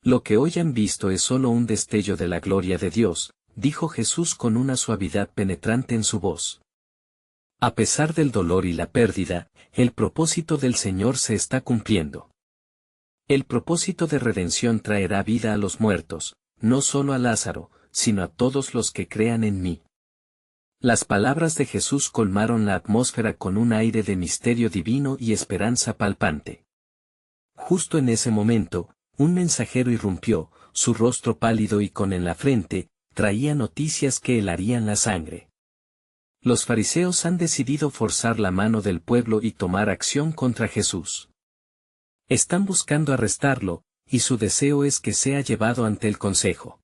Lo que hoy han visto es solo un destello de la gloria de Dios, dijo Jesús con una suavidad penetrante en su voz. A pesar del dolor y la pérdida, el propósito del Señor se está cumpliendo. El propósito de redención traerá vida a los muertos, no solo a Lázaro, sino a todos los que crean en mí. Las palabras de Jesús colmaron la atmósfera con un aire de misterio divino y esperanza palpante. Justo en ese momento, un mensajero irrumpió, su rostro pálido y con en la frente, traía noticias que helarían la sangre. Los fariseos han decidido forzar la mano del pueblo y tomar acción contra Jesús. Están buscando arrestarlo, y su deseo es que sea llevado ante el consejo.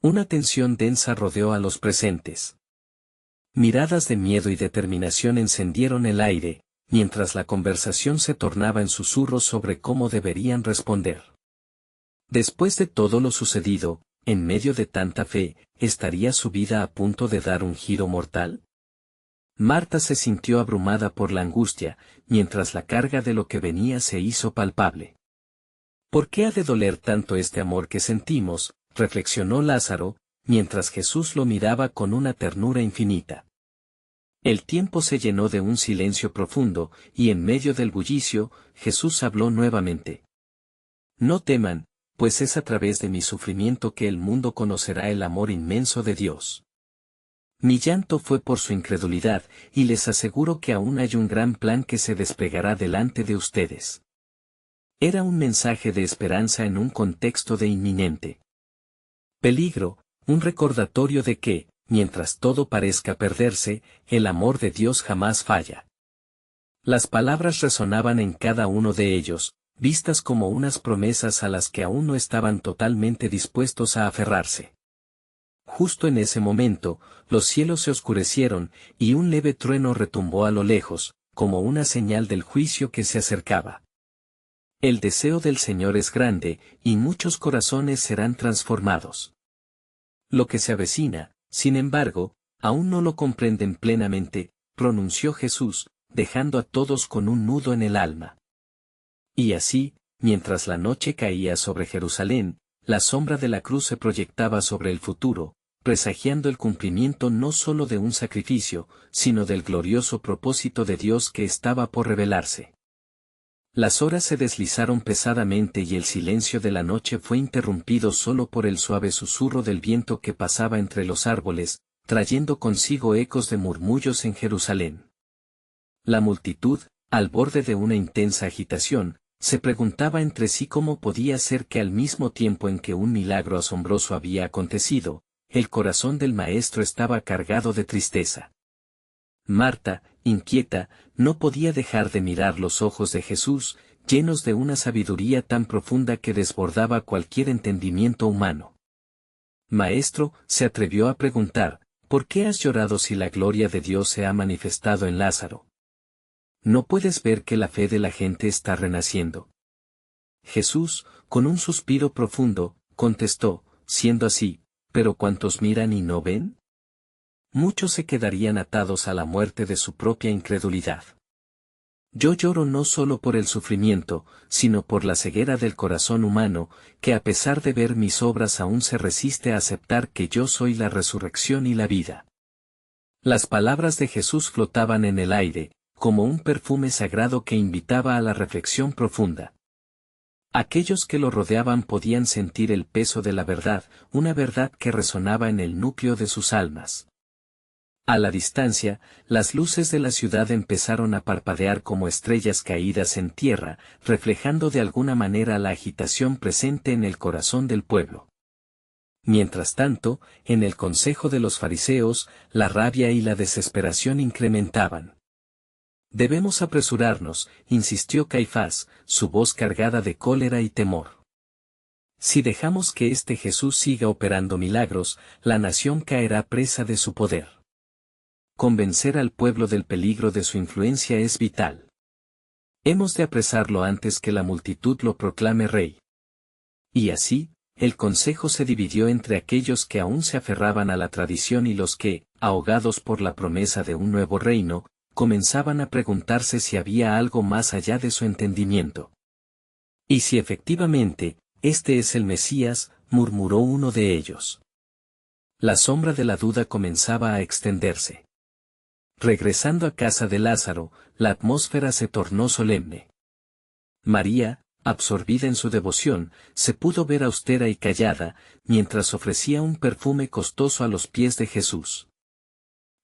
Una tensión densa rodeó a los presentes. Miradas de miedo y determinación encendieron el aire, mientras la conversación se tornaba en susurros sobre cómo deberían responder. Después de todo lo sucedido, en medio de tanta fe, ¿estaría su vida a punto de dar un giro mortal? Marta se sintió abrumada por la angustia, mientras la carga de lo que venía se hizo palpable. ¿Por qué ha de doler tanto este amor que sentimos?, reflexionó Lázaro, mientras Jesús lo miraba con una ternura infinita. El tiempo se llenó de un silencio profundo, y en medio del bullicio, Jesús habló nuevamente. No teman, pues es a través de mi sufrimiento que el mundo conocerá el amor inmenso de Dios. Mi llanto fue por su incredulidad, y les aseguro que aún hay un gran plan que se desplegará delante de ustedes. Era un mensaje de esperanza en un contexto de inminente peligro, un recordatorio de que, mientras todo parezca perderse, el amor de Dios jamás falla. Las palabras resonaban en cada uno de ellos, vistas como unas promesas a las que aún no estaban totalmente dispuestos a aferrarse. Justo en ese momento, los cielos se oscurecieron, y un leve trueno retumbó a lo lejos, como una señal del juicio que se acercaba. El deseo del Señor es grande, y muchos corazones serán transformados. Lo que se avecina, sin embargo, aún no lo comprenden plenamente, pronunció Jesús, dejando a todos con un nudo en el alma. Y así, mientras la noche caía sobre Jerusalén, la sombra de la cruz se proyectaba sobre el futuro, presagiando el cumplimiento no solo de un sacrificio, sino del glorioso propósito de Dios que estaba por revelarse. Las horas se deslizaron pesadamente y el silencio de la noche fue interrumpido solo por el suave susurro del viento que pasaba entre los árboles, trayendo consigo ecos de murmullos en Jerusalén. La multitud, al borde de una intensa agitación, se preguntaba entre sí cómo podía ser que al mismo tiempo en que un milagro asombroso había acontecido, el corazón del maestro estaba cargado de tristeza. Marta, inquieta, no podía dejar de mirar los ojos de Jesús, llenos de una sabiduría tan profunda que desbordaba cualquier entendimiento humano. Maestro, se atrevió a preguntar, ¿por qué has llorado si la gloria de Dios se ha manifestado en Lázaro? ¿No puedes ver que la fe de la gente está renaciendo? Jesús, con un suspiro profundo, contestó, siendo así, ¿pero cuántos miran y no ven? Muchos se quedarían atados a la muerte de su propia incredulidad. Yo lloro no solo por el sufrimiento, sino por la ceguera del corazón humano, que a pesar de ver mis obras aún se resiste a aceptar que yo soy la resurrección y la vida. Las palabras de Jesús flotaban en el aire, como un perfume sagrado que invitaba a la reflexión profunda. Aquellos que lo rodeaban podían sentir el peso de la verdad, una verdad que resonaba en el núcleo de sus almas. A la distancia, las luces de la ciudad empezaron a parpadear como estrellas caídas en tierra, reflejando de alguna manera la agitación presente en el corazón del pueblo. Mientras tanto, en el consejo de los fariseos, la rabia y la desesperación incrementaban. Debemos apresurarnos, insistió Caifás, su voz cargada de cólera y temor. Si dejamos que este Jesús siga operando milagros, la nación caerá presa de su poder. Convencer al pueblo del peligro de su influencia es vital. Hemos de apresarlo antes que la multitud lo proclame rey. Y así, el consejo se dividió entre aquellos que aún se aferraban a la tradición y los que, ahogados por la promesa de un nuevo reino, comenzaban a preguntarse si había algo más allá de su entendimiento. Y si efectivamente, este es el Mesías, murmuró uno de ellos. La sombra de la duda comenzaba a extenderse. Regresando a casa de Lázaro, la atmósfera se tornó solemne. María, absorbida en su devoción, se pudo ver austera y callada, mientras ofrecía un perfume costoso a los pies de Jesús.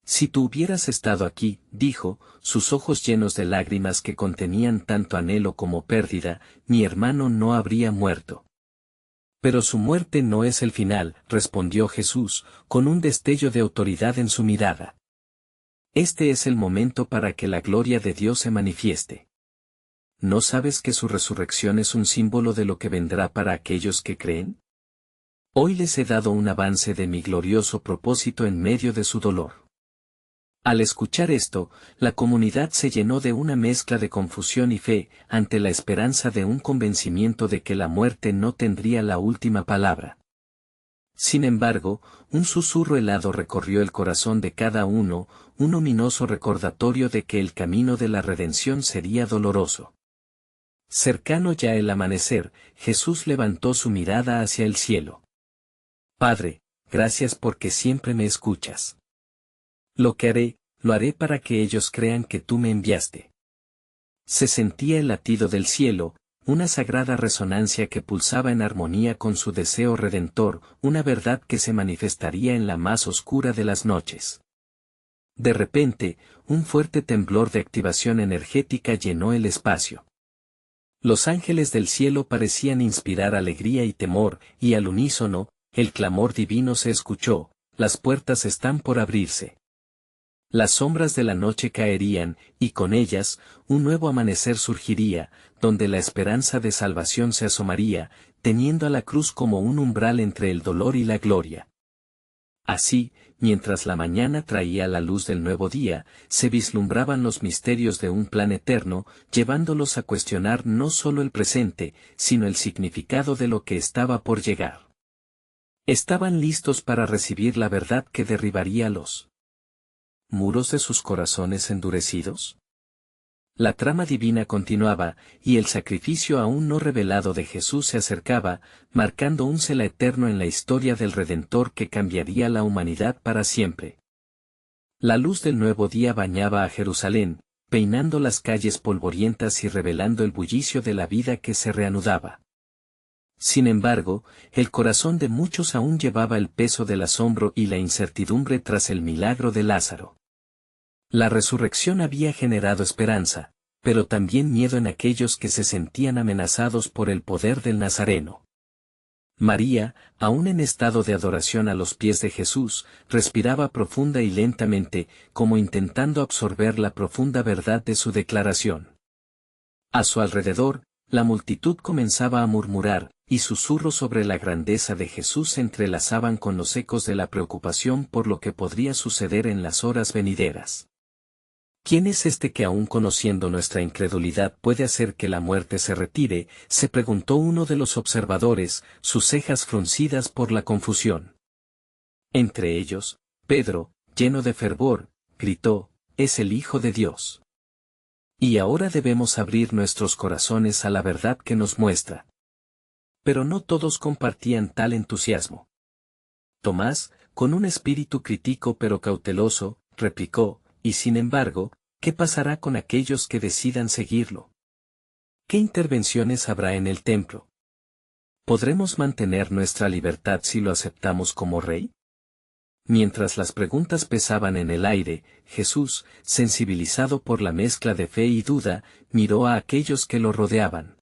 Si tú hubieras estado aquí, dijo, sus ojos llenos de lágrimas que contenían tanto anhelo como pérdida, mi hermano no habría muerto. Pero su muerte no es el final, respondió Jesús, con un destello de autoridad en su mirada. Este es el momento para que la gloria de Dios se manifieste. ¿No sabes que su resurrección es un símbolo de lo que vendrá para aquellos que creen? Hoy les he dado un avance de mi glorioso propósito en medio de su dolor. Al escuchar esto, la comunidad se llenó de una mezcla de confusión y fe, ante la esperanza de un convencimiento de que la muerte no tendría la última palabra. Sin embargo, un susurro helado recorrió el corazón de cada uno, un ominoso recordatorio de que el camino de la redención sería doloroso. Cercano ya el amanecer, Jesús levantó su mirada hacia el cielo. Padre, gracias porque siempre me escuchas. Lo que haré, lo haré para que ellos crean que tú me enviaste. Se sentía el latido del cielo, una sagrada resonancia que pulsaba en armonía con su deseo redentor, una verdad que se manifestaría en la más oscura de las noches. De repente, un fuerte temblor de activación energética llenó el espacio. Los ángeles del cielo parecían inspirar alegría y temor, y al unísono, el clamor divino se escuchó: las puertas están por abrirse. Las sombras de la noche caerían, y con ellas, un nuevo amanecer surgiría, donde la esperanza de salvación se asomaría, teniendo a la cruz como un umbral entre el dolor y la gloria. Así, mientras la mañana traía la luz del nuevo día, se vislumbraban los misterios de un plan eterno, llevándolos a cuestionar no solo el presente, sino el significado de lo que estaba por llegar. Estaban listos para recibir la verdad que derribaría los muros de sus corazones endurecidos. La trama divina continuaba, y el sacrificio aún no revelado de Jesús se acercaba, marcando un cela eterno en la historia del Redentor que cambiaría la humanidad para siempre. La luz del nuevo día bañaba a Jerusalén, peinando las calles polvorientas y revelando el bullicio de la vida que se reanudaba. Sin embargo, el corazón de muchos aún llevaba el peso del asombro y la incertidumbre tras el milagro de Lázaro. La resurrección había generado esperanza, pero también miedo en aquellos que se sentían amenazados por el poder del Nazareno. María, aún en estado de adoración a los pies de Jesús, respiraba profunda y lentamente, como intentando absorber la profunda verdad de su declaración. A su alrededor, la multitud comenzaba a murmurar, y susurros sobre la grandeza de Jesús se entrelazaban con los ecos de la preocupación por lo que podría suceder en las horas venideras. ¿Quién es este que aún conociendo nuestra incredulidad puede hacer que la muerte se retire?, se preguntó uno de los observadores, sus cejas fruncidas por la confusión. Entre ellos, Pedro, lleno de fervor, gritó: «Es el Hijo de Dios». Y ahora debemos abrir nuestros corazones a la verdad que nos muestra. Pero no todos compartían tal entusiasmo. Tomás, con un espíritu crítico pero cauteloso, replicó: «Y sin embargo, ¿qué pasará con aquellos que decidan seguirlo? ¿Qué intervenciones habrá en el templo? ¿Podremos mantener nuestra libertad si lo aceptamos como rey?». Mientras las preguntas pesaban en el aire, Jesús, sensibilizado por la mezcla de fe y duda, miró a aquellos que lo rodeaban.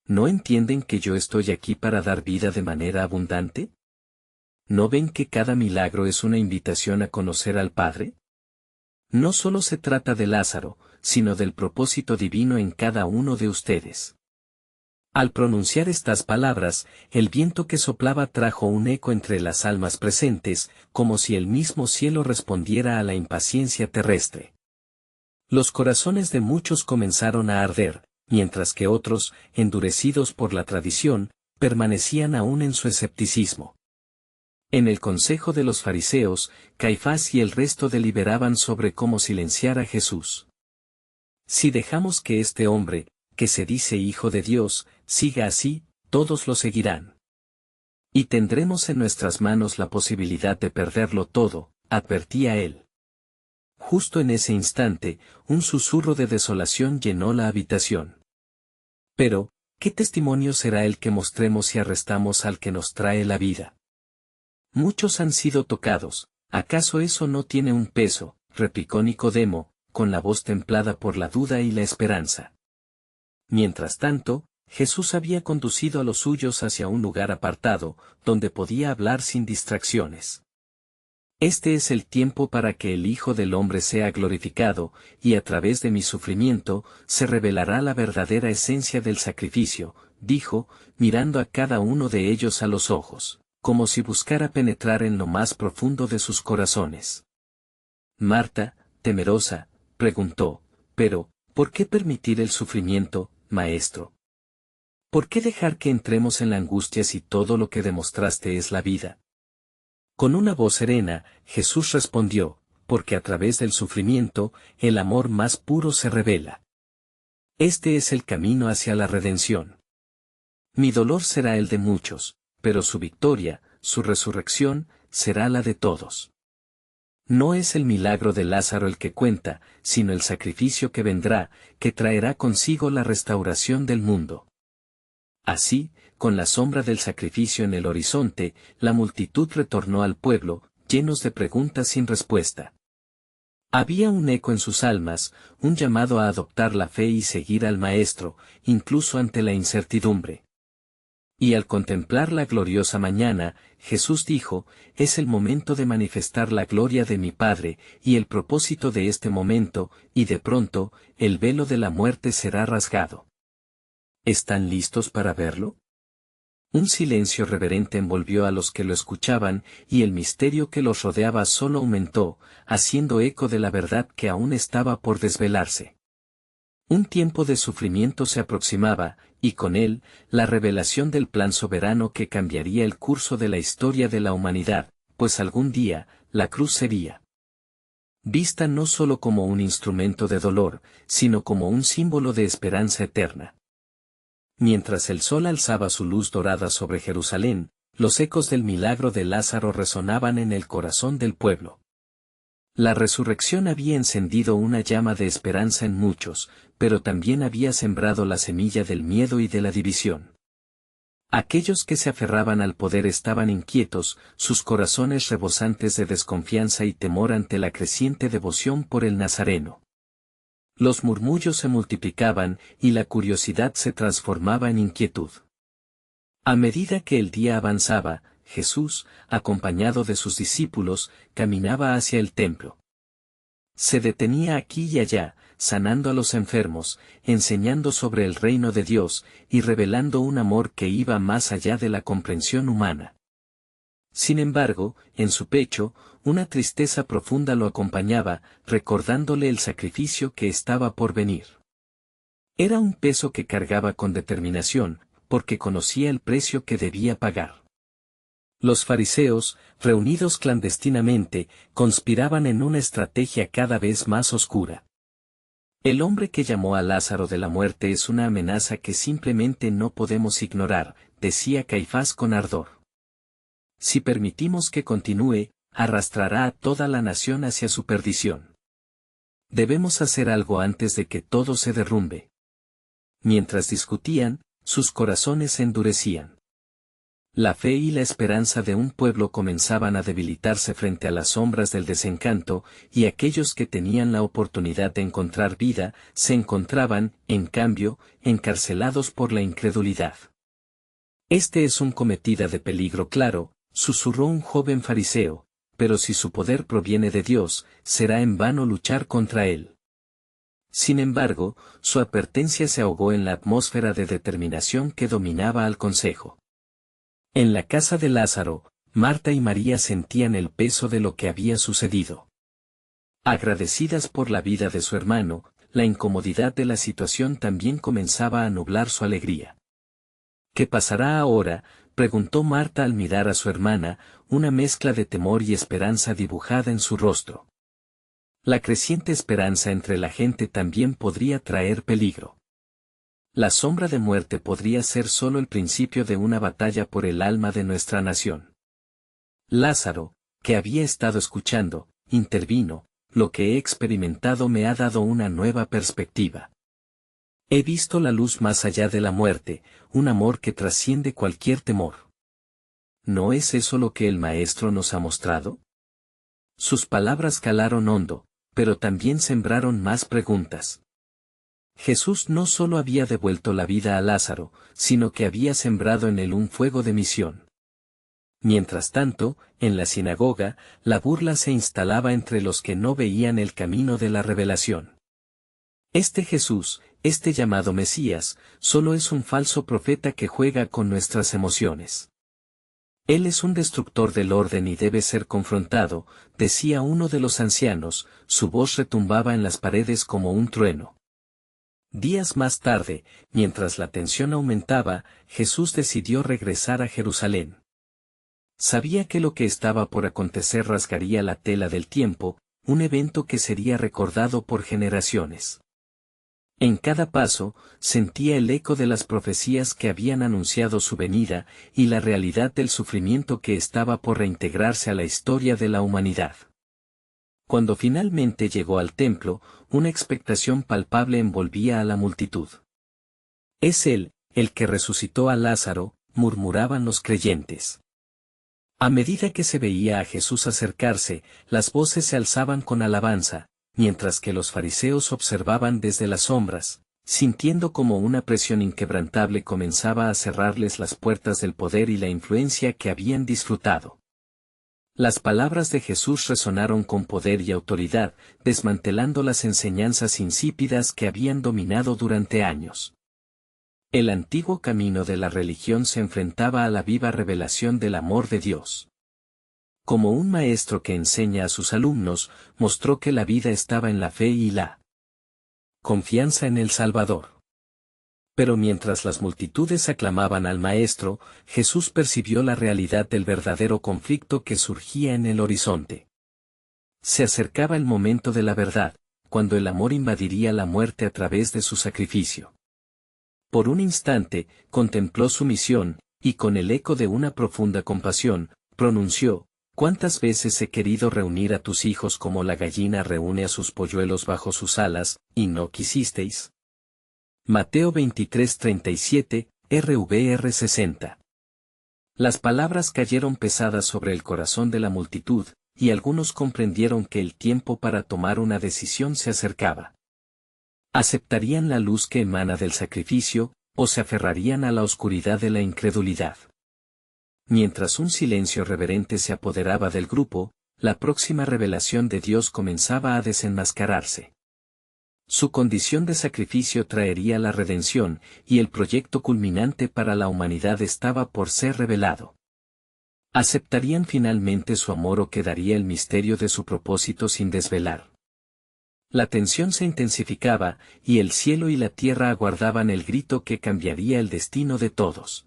¿No entienden que yo estoy aquí para dar vida de manera abundante? ¿No ven que cada milagro es una invitación a conocer al Padre? No solo se trata de Lázaro, sino del propósito divino en cada uno de ustedes. Al pronunciar estas palabras, el viento que soplaba trajo un eco entre las almas presentes, como si el mismo cielo respondiera a la impaciencia terrestre. Los corazones de muchos comenzaron a arder, mientras que otros, endurecidos por la tradición, permanecían aún en su escepticismo. En el consejo de los fariseos, Caifás y el resto deliberaban sobre cómo silenciar a Jesús. Si dejamos que este hombre, que se dice Hijo de Dios, siga así, todos lo seguirán. Y tendremos en nuestras manos la posibilidad de perderlo todo, advertía él. Justo en ese instante, un susurro de desolación llenó la habitación. Pero, ¿qué testimonio será el que mostremos si arrestamos al que nos trae la vida? Muchos han sido tocados, ¿acaso eso no tiene un peso?, replicó Nicodemo, con la voz templada por la duda y la esperanza. Mientras tanto, Jesús había conducido a los suyos hacia un lugar apartado, donde podía hablar sin distracciones. Este es el tiempo para que el Hijo del Hombre sea glorificado, y a través de mi sufrimiento, se revelará la verdadera esencia del sacrificio, dijo, mirando a cada uno de ellos a los ojos, como si buscara penetrar en lo más profundo de sus corazones. Marta, temerosa, preguntó: «Pero, ¿por qué permitir el sufrimiento, Maestro? ¿Por qué dejar que entremos en la angustia si todo lo que demostraste es la vida?». Con una voz serena, Jesús respondió: «Porque a través del sufrimiento, el amor más puro se revela. Este es el camino hacia la redención. Mi dolor será el de muchos, pero su victoria, su resurrección, será la de todos. No es el milagro de Lázaro el que cuenta, sino el sacrificio que vendrá, que traerá consigo la restauración del mundo». Así, con la sombra del sacrificio en el horizonte, la multitud retornó al pueblo, llenos de preguntas sin respuesta. Había un eco en sus almas, un llamado a adoptar la fe y seguir al Maestro, incluso ante la incertidumbre. Y al contemplar la gloriosa mañana, Jesús dijo, es el momento de manifestar la gloria de mi Padre, y el propósito de este momento, y de pronto, el velo de la muerte será rasgado. ¿Están listos para verlo? Un silencio reverente envolvió a los que lo escuchaban, y el misterio que los rodeaba solo aumentó, haciendo eco de la verdad que aún estaba por desvelarse. Un tiempo de sufrimiento se aproximaba, y con él, la revelación del plan soberano que cambiaría el curso de la historia de la humanidad, pues algún día, la cruz sería vista no solo como un instrumento de dolor, sino como un símbolo de esperanza eterna. Mientras el sol alzaba su luz dorada sobre Jerusalén, los ecos del milagro de Lázaro resonaban en el corazón del pueblo. La resurrección había encendido una llama de esperanza en muchos, pero también había sembrado la semilla del miedo y de la división. Aquellos que se aferraban al poder estaban inquietos, sus corazones rebosantes de desconfianza y temor ante la creciente devoción por el Nazareno. Los murmullos se multiplicaban y la curiosidad se transformaba en inquietud. A medida que el día avanzaba, Jesús, acompañado de sus discípulos, caminaba hacia el templo. Se detenía aquí y allá, sanando a los enfermos, enseñando sobre el reino de Dios, y revelando un amor que iba más allá de la comprensión humana. Sin embargo, en su pecho, una tristeza profunda lo acompañaba, recordándole el sacrificio que estaba por venir. Era un peso que cargaba con determinación, porque conocía el precio que debía pagar. Los fariseos, reunidos clandestinamente, conspiraban en una estrategia cada vez más oscura. El hombre que llamó a Lázaro de la muerte es una amenaza que simplemente no podemos ignorar, decía Caifás con ardor. Si permitimos que continúe, arrastrará a toda la nación hacia su perdición. Debemos hacer algo antes de que todo se derrumbe. Mientras discutían, sus corazones se endurecían. La fe y la esperanza de un pueblo comenzaban a debilitarse frente a las sombras del desencanto, y aquellos que tenían la oportunidad de encontrar vida, se encontraban, en cambio, encarcelados por la incredulidad. Este es un cometida de peligro claro, susurró un joven fariseo, pero si su poder proviene de Dios, será en vano luchar contra él. Sin embargo, su advertencia se ahogó en la atmósfera de determinación que dominaba al consejo. En la casa de Lázaro, Marta y María sentían el peso de lo que había sucedido. Agradecidas por la vida de su hermano, la incomodidad de la situación también comenzaba a nublar su alegría. ¿Qué pasará ahora?, preguntó Marta al mirar a su hermana, una mezcla de temor y esperanza dibujada en su rostro. La creciente esperanza entre la gente también podría traer peligro. La sombra de muerte podría ser solo el principio de una batalla por el alma de nuestra nación. Lázaro, que había estado escuchando, intervino, lo que he experimentado me ha dado una nueva perspectiva. He visto la luz más allá de la muerte, un amor que trasciende cualquier temor. ¿No es eso lo que el Maestro nos ha mostrado? Sus palabras calaron hondo, pero también sembraron más preguntas. Jesús no solo había devuelto la vida a Lázaro, sino que había sembrado en él un fuego de misión. Mientras tanto, en la sinagoga, la burla se instalaba entre los que no veían el camino de la revelación. Este Jesús, este llamado Mesías, solo es un falso profeta que juega con nuestras emociones. Él es un destructor del orden y debe ser confrontado, decía uno de los ancianos, su voz retumbaba en las paredes como un trueno. Días más tarde, mientras la tensión aumentaba, Jesús decidió regresar a Jerusalén. Sabía que lo que estaba por acontecer rasgaría la tela del tiempo, un evento que sería recordado por generaciones. En cada paso, sentía el eco de las profecías que habían anunciado su venida, y la realidad del sufrimiento que estaba por reintegrarse a la historia de la humanidad. Cuando finalmente llegó al templo, una expectación palpable envolvía a la multitud. «Es él, el que resucitó a Lázaro», murmuraban los creyentes. A medida que se veía a Jesús acercarse, las voces se alzaban con alabanza, mientras que los fariseos observaban desde las sombras, sintiendo como una presión inquebrantable comenzaba a cerrarles las puertas del poder y la influencia que habían disfrutado. Las palabras de Jesús resonaron con poder y autoridad, desmantelando las enseñanzas insípidas que habían dominado durante años. El antiguo camino de la religión se enfrentaba a la viva revelación del amor de Dios. Como un maestro que enseña a sus alumnos, mostró que la vida estaba en la fe y la confianza en el Salvador. Pero mientras las multitudes aclamaban al Maestro, Jesús percibió la realidad del verdadero conflicto que surgía en el horizonte. Se acercaba el momento de la verdad, cuando el amor invadiría la muerte a través de su sacrificio. Por un instante, contempló su misión, y con el eco de una profunda compasión, pronunció: «¿Cuántas veces he querido reunir a tus hijos como la gallina reúne a sus polluelos bajo sus alas, y no quisisteis?» Mateo 23:37, RVR 60. Las palabras cayeron pesadas sobre el corazón de la multitud, y algunos comprendieron que el tiempo para tomar una decisión se acercaba. ¿Aceptarían la luz que emana del sacrificio, o se aferrarían a la oscuridad de la incredulidad? Mientras un silencio reverente se apoderaba del grupo, la próxima revelación de Dios comenzaba a desenmascararse. Su condición de sacrificio traería la redención, y el proyecto culminante para la humanidad estaba por ser revelado. ¿Aceptarían finalmente su amor o quedaría el misterio de su propósito sin desvelar? La tensión se intensificaba, y el cielo y la tierra aguardaban el grito que cambiaría el destino de todos.